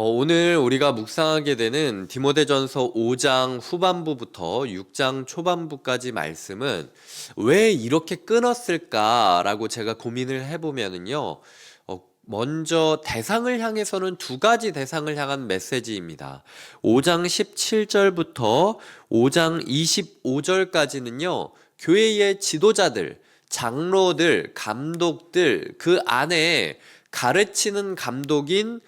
오늘 우리가 묵상하게 되는 디모데전서 5장 후반부부터 6장 초반부까지 말씀은 왜 이렇게 끊었을까라고 제가 고민을 해보면은요, 먼저 대상을 향해서는 두 가지 대상을 향한 메시지입니다. 5장 17절부터 5장 25절까지는요, 교회의 지도자들, 장로들, 감독들, 그 안에 가르치는 감독인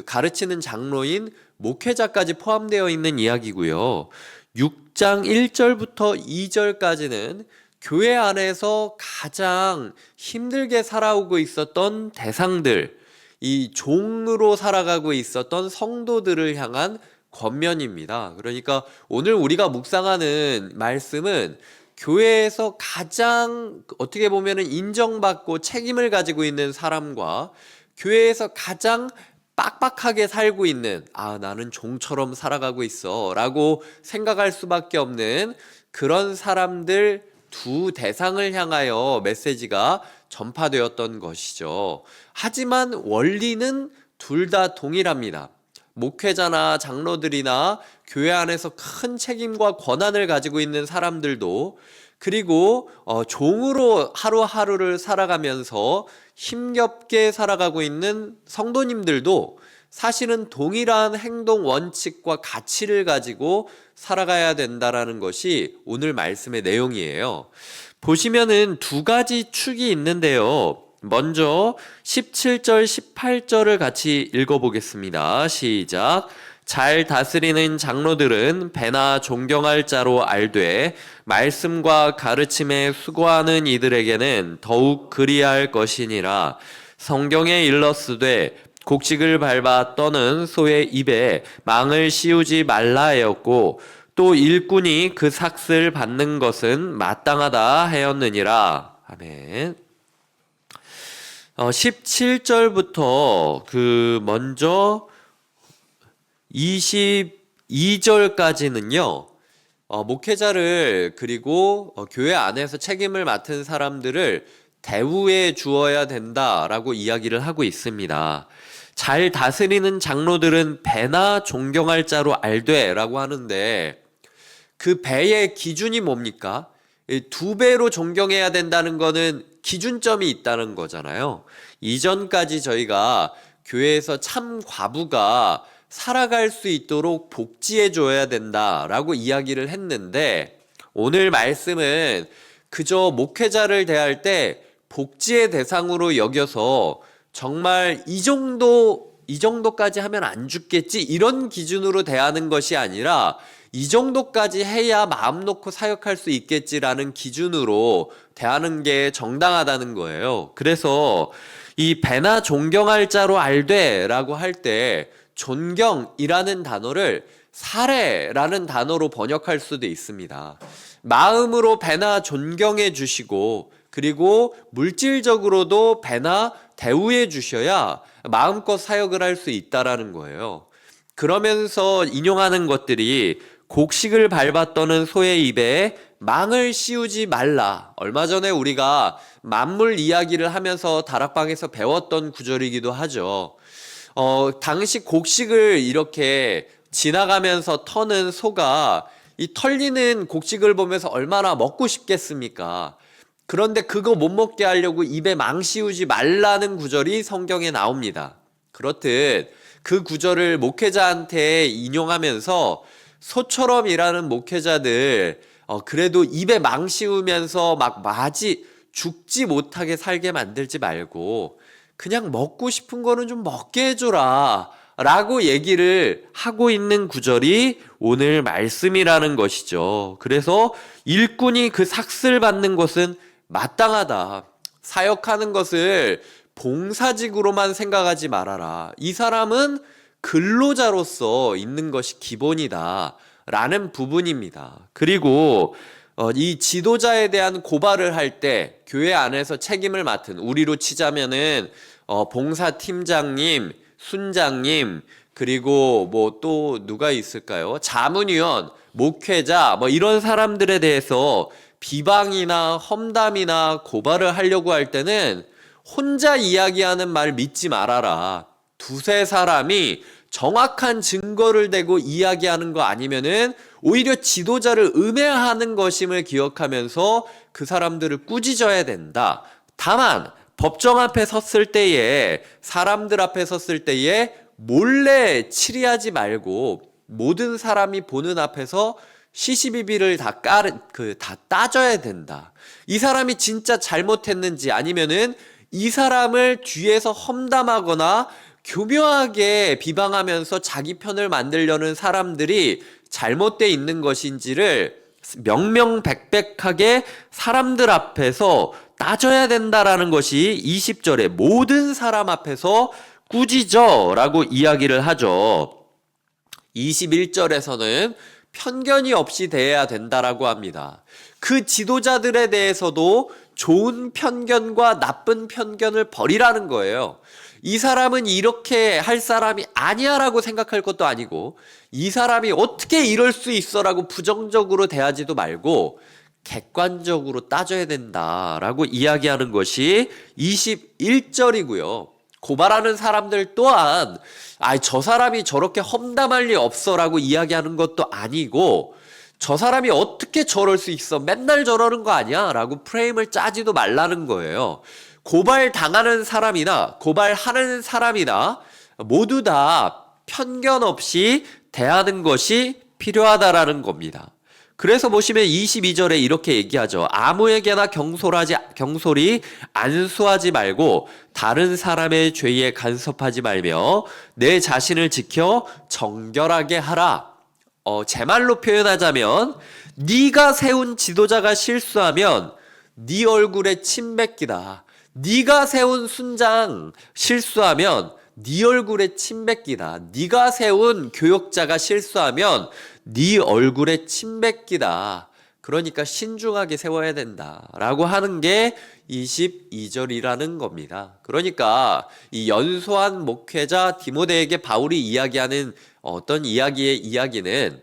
가르치는 장로인 목회자까지 포함되어 있는 이야기고요. 6장 1절부터 2절까지는 교회 안에서 가장 힘들게 살아오고 있었던 대상들, 이 종으로 살아가고 있었던 성도들을 향한 권면입니다. 그러니까 오늘 우리가 묵상하는 말씀은 교회에서 가장 어떻게 보면 인정받고 책임을 가지고 있는 사람과 교회에서 가장 빡빡하게 살고 있는, 나는 종처럼 살아가고 있어 라고 생각할 수밖에 없는 그런 사람들 두 대상을 향하여 메시지가 전파되었던 것이죠. 하지만 원리는 둘 다 동일합니다. 목회자나 장로들이나 교회 안에서 큰 책임과 권한을 가지고 있는 사람들도, 그리고 종으로 하루하루를 살아가면서 힘겹게 살아가고 있는 성도님들도 사실은 동일한 행동 원칙과 가치를 가지고 살아가야 된다라는 것이 오늘 말씀의 내용이에요. 보시면은 두 가지 축이 있는데요. 먼저 17절, 18절을 같이 읽어보겠습니다. 시작. 잘 다스리는 장로들은 배나 존경할 자로 알되 말씀과 가르침에 수고하는 이들에게는 더욱 그리할 것이니라. 성경에 일렀으되 곡식을 밟아 떠는 소의 입에 망을 씌우지 말라 하였고 또 일꾼이 그 삭슬 받는 것은 마땅하다 하였느니라. 아멘. 17절부터 먼저 22절까지는요, 목회자를 그리고 교회 안에서 책임을 맡은 사람들을 대우해 주어야 된다라고 이야기를 하고 있습니다. 잘 다스리는 장로들은 배나 존경할 자로 알되라고 하는데, 그 배의 기준이 뭡니까? 두 배로 존경해야 된다는 거는 기준점이 있다는 거잖아요. 이전까지 저희가 교회에서 참 과부가 살아갈 수 있도록 복지해 줘야 된다라고 이야기를 했는데, 오늘 말씀은 그저 목회자를 대할 때 복지의 대상으로 여겨서 정말 이 정도까지 하면 안 죽겠지 이런 기준으로 대하는 것이 아니라 이 정도까지 해야 마음 놓고 사역할 수 있겠지라는 기준으로 대하는 게 정당하다는 거예요. 그래서 이 배나 존경할 자로 알되라고 할 때 존경이라는 단어를 사례라는 단어로 번역할 수도 있습니다. 마음으로 배나 존경해 주시고, 그리고 물질적으로도 배나 대우해 주셔야 마음껏 사역을 할 수 있다라는 거예요. 그러면서 인용하는 것들이 곡식을 밟아 떠는 소의 입에 망을 씌우지 말라. 얼마 전에 우리가 만물 이야기를 하면서 다락방에서 배웠던 구절이기도 하죠. 당시 곡식을 이렇게 지나가면서 터는 소가 이 털리는 곡식을 보면서 얼마나 먹고 싶겠습니까? 그런데 그거 못 먹게 하려고 입에 망 씌우지 말라는 구절이 성경에 나옵니다. 그렇듯 그 구절을 목회자한테 인용하면서 소처럼 일하는 목회자들, 그래도 입에 망 씌우면서 막 죽지 못하게 살게 만들지 말고 그냥 먹고 싶은 거는 좀 먹게 해줘라 라고 얘기를 하고 있는 구절이 오늘 말씀이라는 것이죠. 그래서 일꾼이 그 삭슬 받는 것은 마땅하다. 사역하는 것을 봉사직으로만 생각하지 말아라. 이 사람은 근로자로서 있는 것이 기본이다 라는 부분입니다. 그리고 이 지도자에 대한 고발을 할 때 교회 안에서 책임을 맡은, 우리로 치자면은 봉사팀장님, 순장님, 그리고 뭐 또 누가 있을까요? 자문위원, 목회자, 뭐 이런 사람들에 대해서 비방이나 험담이나 고발을 하려고 할 때는 혼자 이야기하는 말 믿지 말아라. 두세 사람이 정확한 증거를 대고 이야기하는 거 아니면은 오히려 지도자를 음해하는 것임을 기억하면서 그 사람들을 꾸짖어야 된다. 다만 법정 앞에 섰을 때에, 사람들 앞에 섰을 때에 몰래 치리하지 말고 모든 사람이 보는 앞에서 시시비비를 다 따져야 된다. 이 사람이 진짜 잘못했는지, 아니면은 이 사람을 뒤에서 험담하거나 교묘하게 비방하면서 자기 편을 만들려는 사람들이 잘못되어 있는 것인지를 명명백백하게 사람들 앞에서 따져야 된다라는 것이 20절에 모든 사람 앞에서 꾸짖어 라고 이야기를 하죠. 21절에서는 편견이 없이 대해야 된다라고 합니다. 그 지도자들에 대해서도 좋은 편견과 나쁜 편견을 버리라는 거예요. 이 사람은 이렇게 할 사람이 아니야 라고 생각할 것도 아니고, 이 사람이 어떻게 이럴 수 있어 라고 부정적으로 대하지도 말고 객관적으로 따져야 된다라고 이야기하는 것이 21절이고요. 고발하는 사람들 또한 저 사람이 저렇게 험담할 리 없어 라고 이야기하는 것도 아니고, 저 사람이 어떻게 저럴 수 있어, 맨날 저러는 거 아니야 라고 프레임을 짜지도 말라는 거예요. 고발당하는 사람이나 고발하는 사람이나 모두 다 편견 없이 대하는 것이 필요하다라는 겁니다. 그래서 보시면 22절에 이렇게 얘기하죠. 아무에게나 경솔히 안수하지 말고 다른 사람의 죄에 간섭하지 말며 내 자신을 지켜 정결하게 하라. 제 말로 표현하자면, 네가 세운 지도자가 실수하면 네 얼굴에 침 뱉기다. 네가 세운 순장 실수하면 네 얼굴에 침 뱉기다. 네가 세운 교역자가 실수하면 네 얼굴에 침 뱉기다. 그러니까 신중하게 세워야 된다라고 하는 게 22절이라는 겁니다. 그러니까 이 연소한 목회자 디모데에게 바울이 이야기하는 어떤 이야기의 이야기는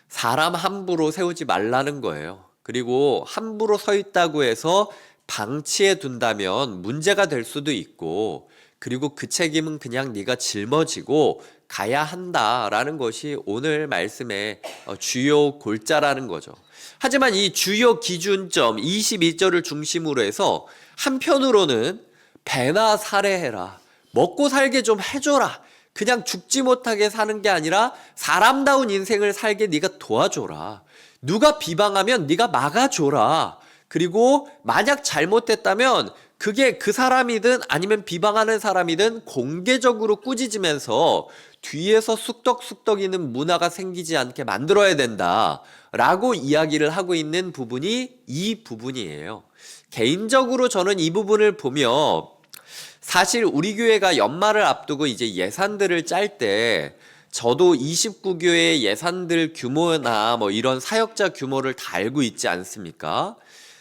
사람 함부로 세우지 말라는 거예요. 그리고 함부로 서 있다고 해서 방치해 둔다면 문제가 될 수도 있고, 그리고 그 책임은 그냥 네가 짊어지고 가야 한다라는 것이 오늘 말씀의 주요 골자라는 거죠. 하지만 이 주요 기준점 22절을 중심으로 해서 한편으로는 배나 살해해라, 먹고 살게 좀 해줘라, 그냥 죽지 못하게 사는 게 아니라 사람다운 인생을 살게 네가 도와줘라, 누가 비방하면 네가 막아줘라, 그리고 만약 잘못됐다면 그게 그 사람이든 아니면 비방하는 사람이든 공개적으로 꾸짖으면서 뒤에서 쑥덕쑥덕이는 문화가 생기지 않게 만들어야 된다라고 이야기를 하고 있는 부분이 이 부분이에요. 개인적으로 저는 이 부분을 보며, 사실 우리 교회가 연말을 앞두고 이제 예산들을 짤 때 저도 29교회의 예산들 규모나 뭐 이런 사역자 규모를 다 알고 있지 않습니까?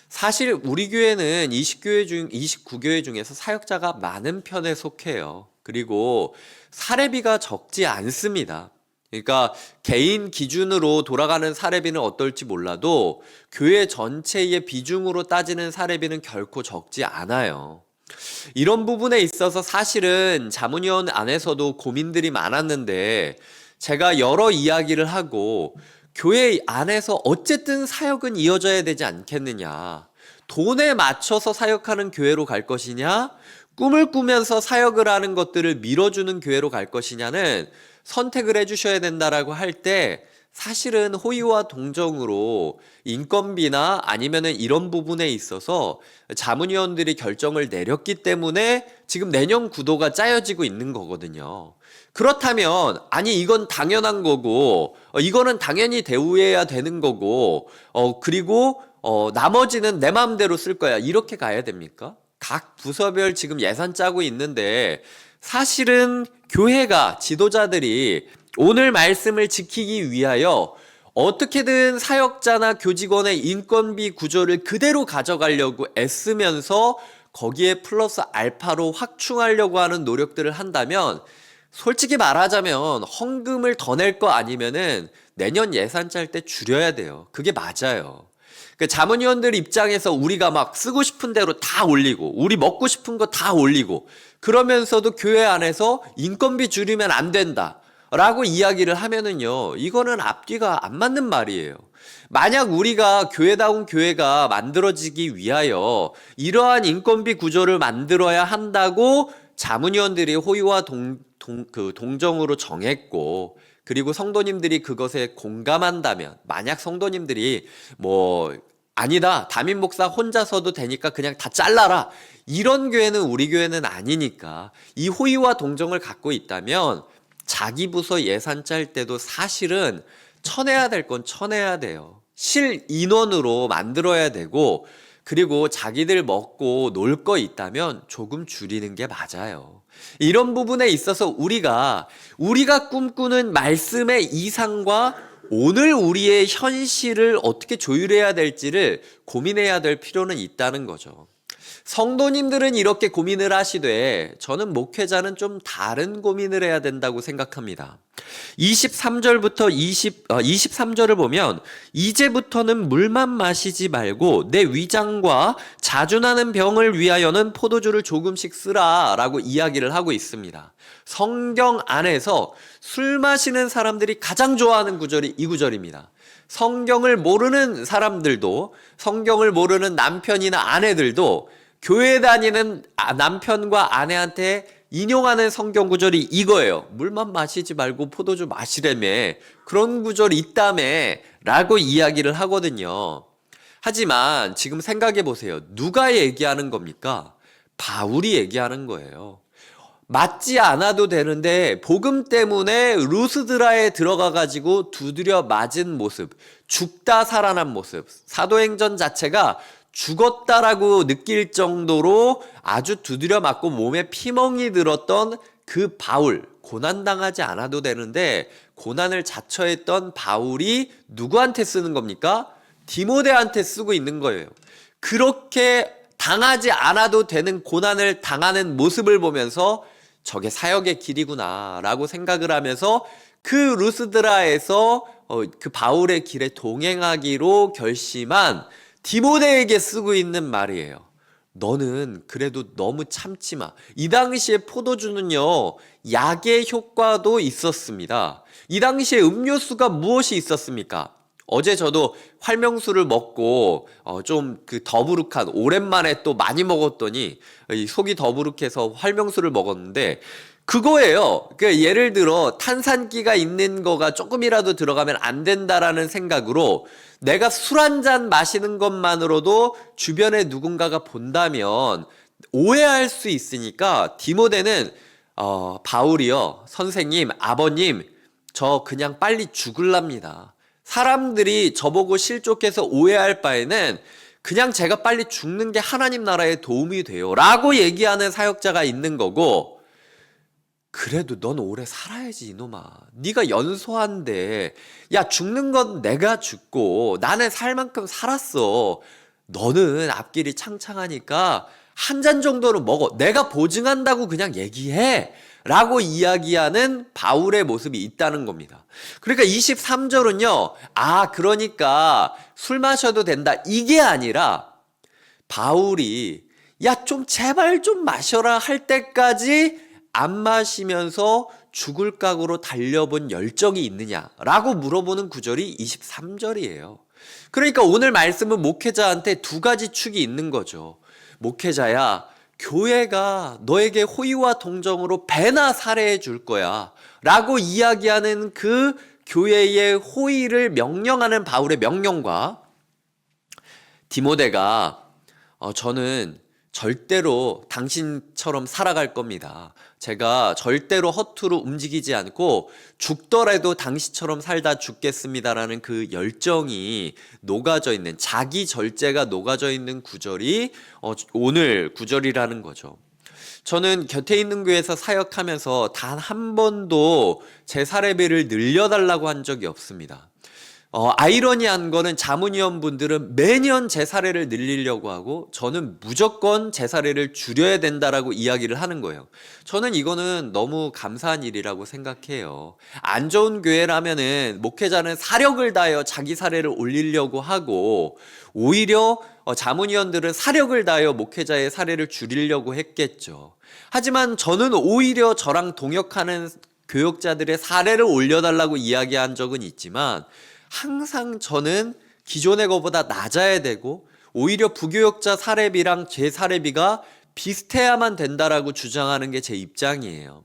사실 우리 교회는 29교회 중에서 사역자가 많은 편에 속해요. 그리고 사례비가 적지 않습니다. 그러니까 개인 기준으로 돌아가는 사례비는 어떨지 몰라도 교회 전체의 비중으로 따지는 사례비는 결코 적지 않아요. 이런 부분에 있어서 사실은 자문위원 안에서도 고민들이 많았는데, 제가 여러 이야기를 하고 교회 안에서 어쨌든 사역은 이어져야 되지 않겠느냐, 돈에 맞춰서 사역하는 교회로 갈 것이냐, 꿈을 꾸면서 사역을 하는 것들을 밀어주는 교회로 갈 것이냐는 선택을 해주셔야 된다라고 할 때, 사실은 호의와 동정으로 인건비나 아니면은 이런 부분에 있어서 자문위원들이 결정을 내렸기 때문에 지금 내년 구도가 짜여지고 있는 거거든요. 그렇다면 아니 이건 당연한 거고, 이거는 당연히 대우해야 되는 거고, 그리고 나머지는 내 마음대로 쓸 거야, 이렇게 가야 됩니까? 각 부서별 지금 예산 짜고 있는데, 사실은 교회가, 지도자들이 오늘 말씀을 지키기 위하여 어떻게든 사역자나 교직원의 인건비 구조를 그대로 가져가려고 애쓰면서 거기에 플러스 알파로 확충하려고 하는 노력들을 한다면, 솔직히 말하자면 헌금을 더 낼 거 아니면은 내년 예산 짤 때 줄여야 돼요. 그게 맞아요. 그 자문위원들 입장에서 우리가 막 쓰고 싶은 대로 다 올리고 우리 먹고 싶은 거 다 올리고 그러면서도 교회 안에서 인건비 줄이면 안 된다 라고 이야기를 하면은요, 이거는 앞뒤가 안 맞는 말이에요. 만약 우리가 교회다운 교회가 만들어지기 위하여 이러한 인건비 구조를 만들어야 한다고 자문위원들이 호의와 동정으로 정했고, 그리고 성도님들이 그것에 공감한다면, 만약 성도님들이 아니다, 담임 목사 혼자서도 되니까 그냥 다 잘라라, 이런 교회는 우리 교회는 아니니까 이 호의와 동정을 갖고 있다면 자기 부서 예산 짤 때도 사실은 쳐내야 될 건 쳐내야 돼요. 실 인원으로 만들어야 되고, 그리고 자기들 먹고 놀 거 있다면 조금 줄이는 게 맞아요. 이런 부분에 있어서 우리가 꿈꾸는 말씀의 이상과 오늘 우리의 현실을 어떻게 조율해야 될지를 고민해야 될 필요는 있다는 거죠. 성도님들은 이렇게 고민을 하시되 저는 목회자는 좀 다른 고민을 해야 된다고 생각합니다. 23절부터 23절을 보면 이제부터는 물만 마시지 말고 내 위장과 자주나는 병을 위하여는 포도주를 조금씩 쓰라 라고 이야기를 하고 있습니다. 성경 안에서 술 마시는 사람들이 가장 좋아하는 구절이 이 구절입니다. 성경을 모르는 사람들도, 성경을 모르는 남편이나 아내들도 교회 다니는 남편과 아내한테 인용하는 성경 구절이 이거예요. 물만 마시지 말고 포도주 마시라며, 그런 구절이 있다며 라고 이야기를 하거든요. 하지만 지금 생각해 보세요. 누가 얘기하는 겁니까? 바울이 얘기하는 거예요. 맞지 않아도 되는데 복음 때문에 루스드라에 들어가 가지고 두드려 맞은 모습, 죽다 살아난 모습, 사도행전 자체가 죽었다라고 느낄 정도로 아주 두드려 맞고 몸에 피멍이 들었던 그 바울, 고난당하지 않아도 되는데 고난을 자처했던 바울이 누구한테 쓰는 겁니까? 디모데한테 쓰고 있는 거예요. 그렇게 당하지 않아도 되는 고난을 당하는 모습을 보면서 저게 사역의 길이구나 라고 생각을 하면서 그 루스드라에서 그 바울의 길에 동행하기로 결심한 디모데에게 쓰고 있는 말이에요. 너는 그래도 너무 참지 마. 이 당시에 포도주는요, 약의 효과도 있었습니다. 이 당시에 음료수가 무엇이 있었습니까? 어제 저도 활명수를 먹고 좀 그 더부룩한, 오랜만에 또 많이 먹었더니 속이 더부룩해서 활명수를 먹었는데 그거예요. 그러니까 예를 들어 탄산기가 있는 거가 조금이라도 들어가면 안 된다라는 생각으로 내가 술 한 잔 마시는 것만으로도 주변에 누군가가 본다면 오해할 수 있으니까 디모데는 바울이요, 선생님, 아버님, 저 그냥 빨리 죽을랍니다. 사람들이 저보고 실족해서 오해할 바에는 그냥 제가 빨리 죽는 게 하나님 나라에 도움이 돼요 라고 얘기하는 사역자가 있는 거고, 그래도 넌 오래 살아야지 이놈아. 네가 연소한데, 야, 죽는 건 내가 죽고 나는 살 만큼 살았어. 너는 앞길이 창창하니까 한 잔 정도는 먹어. 내가 보증한다고 그냥 얘기해 라고 이야기하는 바울의 모습이 있다는 겁니다. 그러니까 23절은요, 그러니까 술 마셔도 된다, 이게 아니라 바울이 야, 좀 제발 좀 마셔라 할 때까지 안 마시면서 죽을 각오로 달려본 열정이 있느냐라고 물어보는 구절이 23절이에요. 그러니까 오늘 말씀은 목회자한테 두 가지 축이 있는 거죠. 목회자야, 교회가 너에게 호의와 동정으로 배나 살해해 줄 거야 라고 이야기하는 그 교회의 호의를 명령하는 바울의 명령과, 디모데가 저는 절대로 당신처럼 살아갈 겁니다. 제가 절대로 허투루 움직이지 않고 죽더라도 당신처럼 살다 죽겠습니다라는 그 열정이 녹아져 있는, 자기 절제가 녹아져 있는 구절이 오늘 구절이라는 거죠. 저는 곁에 있는 교회에서 사역하면서 단 한 번도 제 사례비를 늘려달라고 한 적이 없습니다. 아이러니한 거는 자문위원분들은 매년 제 사례를 늘리려고 하고 저는 무조건 제 사례를 줄여야 된다라고 이야기를 하는 거예요. 저는 이거는 너무 감사한 일이라고 생각해요. 안 좋은 교회라면은 목회자는 사력을 다하여 자기 사례를 올리려고 하고 오히려 자문위원들은 사력을 다하여 목회자의 사례를 줄이려고 했겠죠. 하지만 저는 오히려 저랑 동역하는 교역자들의 사례를 올려달라고 이야기한 적은 있지만 항상 저는 기존의 것보다 낮아야 되고 오히려 부교역자 사례비랑 제 사례비가 비슷해야만 된다라고 주장하는 게 제 입장이에요.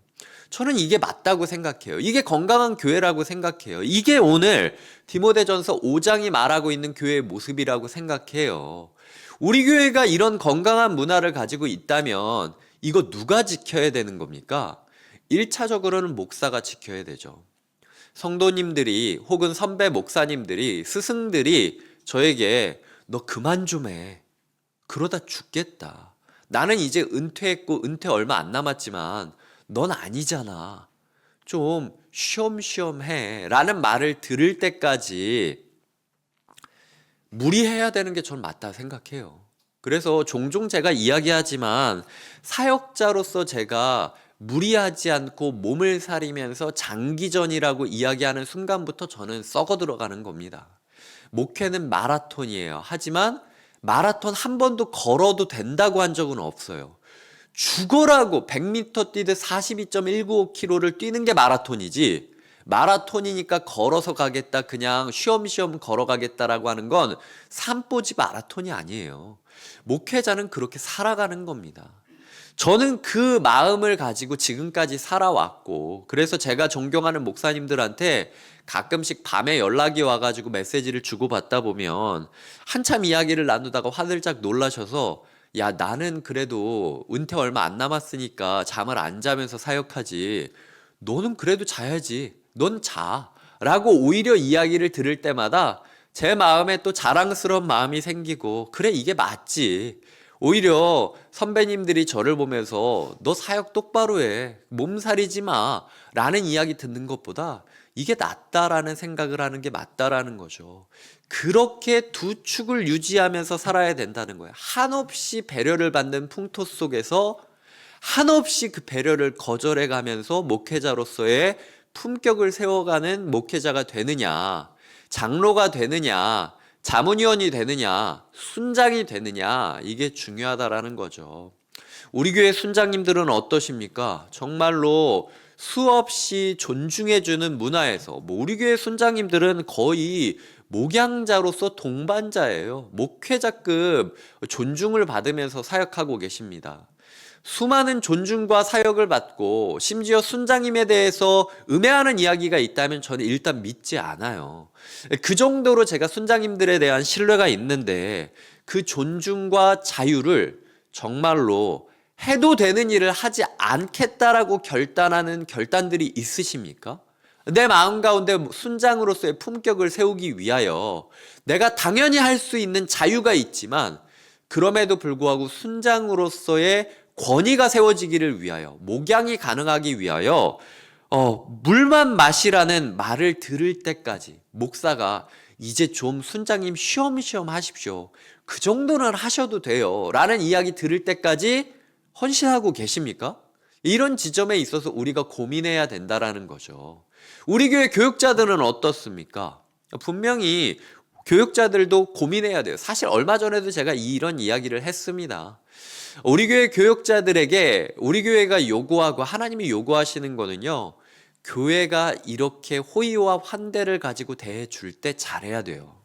저는 이게 맞다고 생각해요. 이게 건강한 교회라고 생각해요. 이게 오늘 디모데전서 5장이 말하고 있는 교회의 모습이라고 생각해요. 우리 교회가 이런 건강한 문화를 가지고 있다면 이거 누가 지켜야 되는 겁니까? 1차적으로는 목사가 지켜야 되죠. 성도님들이 혹은 선배 목사님들이 스승들이 저에게 너 그만 좀 해. 그러다 죽겠다. 나는 이제 은퇴했고 은퇴 얼마 안 남았지만 넌 아니잖아. 좀 쉬엄쉬엄 해. 라는 말을 들을 때까지 무리해야 되는 게 전 맞다 생각해요. 그래서 종종 제가 이야기하지만 사역자로서 제가 무리하지 않고 몸을 사리면서 장기전이라고 이야기하는 순간부터 저는 썩어 들어가는 겁니다. 목회는 마라톤이에요. 하지만 마라톤 한 번도 걸어도 된다고 한 적은 없어요. 죽어라고 100m 뛰듯 42.195km를 뛰는 게 마라톤이지, 마라톤이니까 걸어서 가겠다, 그냥 쉬엄쉬엄 걸어가겠다라고 하는 건 산보지 마라톤이 아니에요. 목회자는 그렇게 살아가는 겁니다. 저는 그 마음을 가지고 지금까지 살아왔고, 그래서 제가 존경하는 목사님들한테 가끔씩 밤에 연락이 와가지고 메시지를 주고받다 보면 한참 이야기를 나누다가 화들짝 놀라셔서 야, 나는 그래도 은퇴 얼마 안 남았으니까 잠을 안 자면서 사역하지. 너는 그래도 자야지. 넌 자. 라고 오히려 이야기를 들을 때마다 제 마음에 또 자랑스러운 마음이 생기고, 그래, 이게 맞지. 오히려 선배님들이 저를 보면서 너 사역 똑바로 해. 몸살이지 마. 라는 이야기 듣는 것보다 이게 낫다라는 생각을 하는 게 맞다라는 거죠. 그렇게 두 축을 유지하면서 살아야 된다는 거예요. 한없이 배려를 받는 풍토 속에서 한없이 그 배려를 거절해 가면서 목회자로서의 품격을 세워가는 목회자가 되느냐, 장로가 되느냐, 자문위원이 되느냐, 순장이 되느냐, 이게 중요하다라는 거죠. 우리 교회 순장님들은 어떠십니까? 정말로 수없이 존중해주는 문화에서, 우리 교회 순장님들은 거의 목양자로서 동반자예요. 목회자급 존중을 받으면서 사역하고 계십니다. 수많은 존중과 사역을 받고 심지어 순장님에 대해서 음해하는 이야기가 있다면 저는 일단 믿지 않아요. 그 정도로 제가 순장님들에 대한 신뢰가 있는데 그 존중과 자유를 정말로 해도 되는 일을 하지 않겠다라고 결단하는 결단들이 있으십니까? 내 마음 가운데 순장으로서의 품격을 세우기 위하여 내가 당연히 할 수 있는 자유가 있지만 그럼에도 불구하고 순장으로서의 권위가 세워지기를 위하여, 목양이 가능하기 위하여 물만 마시라는 말을 들을 때까지 목사가 이제 좀 순장님 쉬엄쉬엄 하십시오. 그 정도는 하셔도 돼요. 라는 이야기 들을 때까지 헌신하고 계십니까? 이런 지점에 있어서 우리가 고민해야 된다라는 거죠. 우리 교회 교육자들은 어떻습니까? 분명히 교육자들도 고민해야 돼요. 사실 얼마 전에도 제가 이런 이야기를 했습니다. 우리 교회 교육자들에게 우리 교회가 요구하고 하나님이 요구하시는 거는요, 교회가 이렇게 호의와 환대를 가지고 대해줄 때 잘해야 돼요.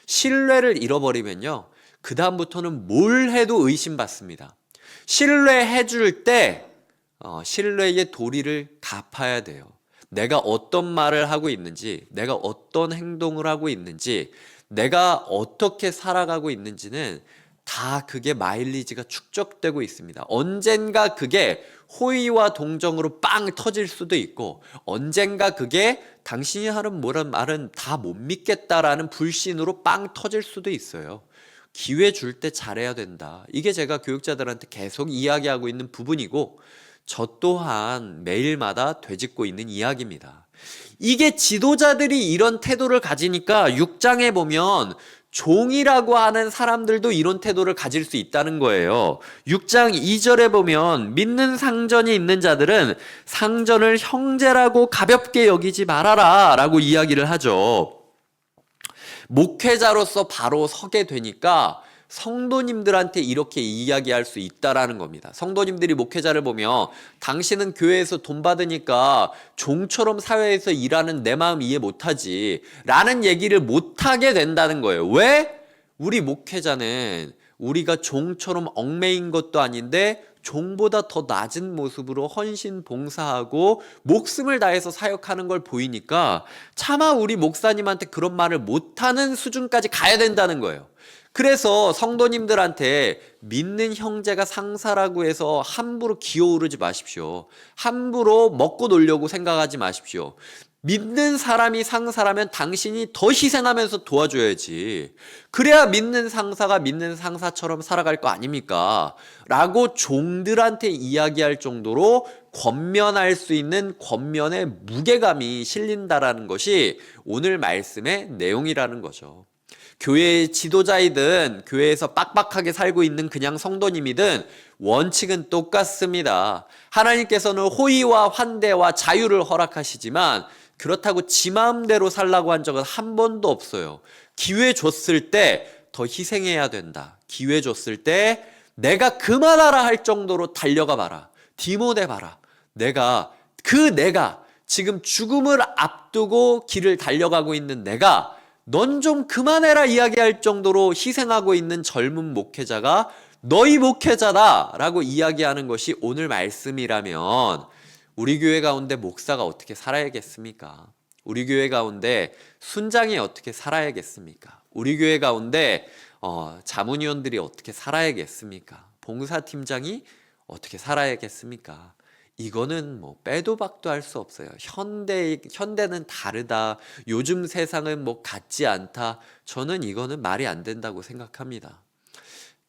신뢰를 잃어버리면요, 그 다음부터는 뭘 해도 의심받습니다. 신뢰해줄 때 신뢰의 도리를 갚아야 돼요. 내가 어떤 말을 하고 있는지, 내가 어떤 행동을 하고 있는지, 내가 어떻게 살아가고 있는지는 다 그게 마일리지가 축적되고 있습니다. 언젠가 그게 호의와 동정으로 빵 터질 수도 있고, 언젠가 그게 당신이 하는 뭐란 말은 다 못 믿겠다라는 불신으로 빵 터질 수도 있어요. 기회 줄 때 잘해야 된다. 이게 제가 교육자들한테 계속 이야기하고 있는 부분이고, 저 또한 매일마다 되짚고 있는 이야기입니다. 이게 지도자들이 이런 태도를 가지니까 6장에 보면 종이라고 하는 사람들도 이런 태도를 가질 수 있다는 거예요. 6장 2절에 보면 믿는 상전이 있는 자들은 상전을 형제라고 가볍게 여기지 말아라 라고 이야기를 하죠. 목회자로서 바로 서게 되니까 성도님들한테 이렇게 이야기할 수 있다라는 겁니다. 성도님들이 목회자를 보면 당신은 교회에서 돈 받으니까 종처럼 사회에서 일하는 내 마음 이해 못하지 라는 얘기를 못하게 된다는 거예요. 왜? 우리 목회자는 우리가 종처럼 얽매인 것도 아닌데 종보다 더 낮은 모습으로 헌신 봉사하고 목숨을 다해서 사역하는 걸 보이니까 차마 우리 목사님한테 그런 말을 못하는 수준까지 가야 된다는 거예요. 그래서 성도님들한테 믿는 형제가 상사라고 해서 함부로 기어오르지 마십시오. 함부로 먹고 놀려고 생각하지 마십시오. 믿는 사람이 상사라면 당신이 더 희생하면서 도와줘야지. 그래야 믿는 상사가 믿는 상사처럼 살아갈 거 아닙니까? 라고 종들한테 이야기할 정도로 권면할 수 있는 권면의 무게감이 실린다라는 것이 오늘 말씀의 내용이라는 거죠. 교회의 지도자이든 교회에서 빡빡하게 살고 있는 그냥 성도님이든 원칙은 똑같습니다. 하나님께서는 호의와 환대와 자유를 허락하시지만 그렇다고 지 마음대로 살라고 한 적은 한 번도 없어요. 기회 줬을 때 더 희생해야 된다. 기회 줬을 때 내가 그만하라 할 정도로 달려가 봐라. 디모데 봐라. 내가 지금 죽음을 앞두고 길을 달려가고 있는 내가 넌 좀 그만해라 이야기할 정도로 희생하고 있는 젊은 목회자가 너희 목회자다 라고 이야기하는 것이 오늘 말씀이라면 우리 교회 가운데 목사가 어떻게 살아야겠습니까? 우리 교회 가운데 순장이 어떻게 살아야겠습니까? 우리 교회 가운데 자문위원들이 어떻게 살아야겠습니까? 봉사팀장이 어떻게 살아야겠습니까? 이거는 뭐 빼도 박도 할 수 없어요. 현대는 다르다. 요즘 세상은 뭐 같지 않다. 저는 이거는 말이 안 된다고 생각합니다.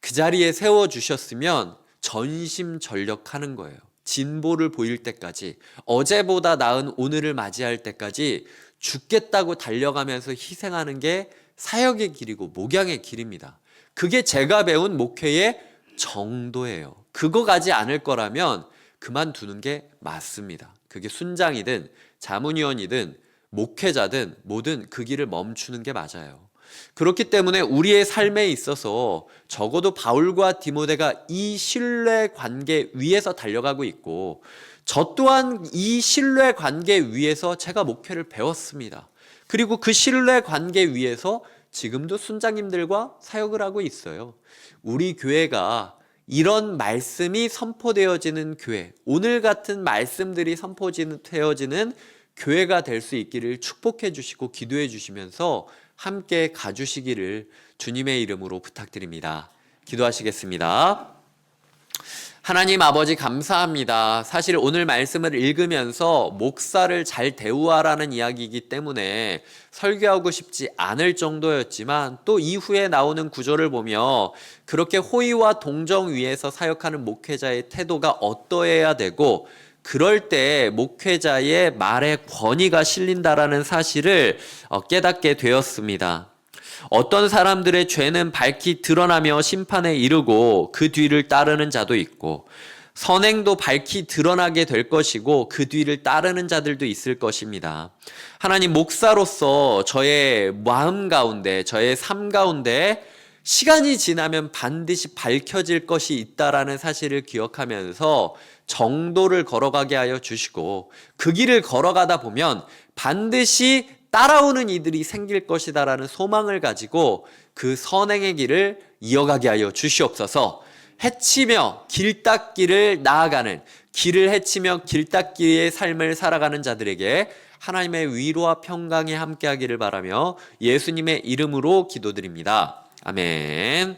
그 자리에 세워주셨으면 전심전력하는 거예요. 진보를 보일 때까지, 어제보다 나은 오늘을 맞이할 때까지 죽겠다고 달려가면서 희생하는 게 사역의 길이고 목양의 길입니다. 그게 제가 배운 목회의 정도예요. 그거 가지 않을 거라면 그만두는 게 맞습니다. 그게 순장이든 자문위원이든 목회자든 뭐든 그 길을 멈추는 게 맞아요. 그렇기 때문에 우리의 삶에 있어서 적어도 바울과 디모데가 이 신뢰 관계 위에서 달려가고 있고 저 또한 이 신뢰 관계 위에서 제가 목회를 배웠습니다. 그리고 그 신뢰 관계 위에서 지금도 순장님들과 사역을 하고 있어요. 우리 교회가 이런 말씀이 선포되어지는 교회, 오늘 같은 말씀들이 선포되어지는 교회가 될 수 있기를 축복해 주시고 기도해 주시면서 함께 가주시기를 주님의 이름으로 부탁드립니다. 기도하시겠습니다. 하나님 아버지 감사합니다. 사실 오늘 말씀을 읽으면서 목사를 잘 대우하라는 이야기이기 때문에 설교하고 싶지 않을 정도였지만 또 이후에 나오는 구절을 보며 그렇게 호의와 동정 위에서 사역하는 목회자의 태도가 어떠해야 되고 그럴 때 목회자의 말에 권위가 실린다라는 사실을 깨닫게 되었습니다. 어떤 사람들의 죄는 밝히 드러나며 심판에 이르고 그 뒤를 따르는 자도 있고 선행도 밝히 드러나게 될 것이고 그 뒤를 따르는 자들도 있을 것입니다. 하나님 목사로서 저의 마음 가운데 저의 삶 가운데 시간이 지나면 반드시 밝혀질 것이 있다라는 사실을 기억하면서 정도를 걸어가게 하여 주시고 그 길을 걸어가다 보면 반드시 따라오는 이들이 생길 것이다라는 소망을 가지고 그 선행의 길을 이어가게 하여 주시옵소서. 헤치며 길 닦기를 나아가는 길을 헤치며 길 닦기의 삶을 살아가는 자들에게 하나님의 위로와 평강이 함께하기를 바라며 예수님의 이름으로 기도드립니다. 아멘.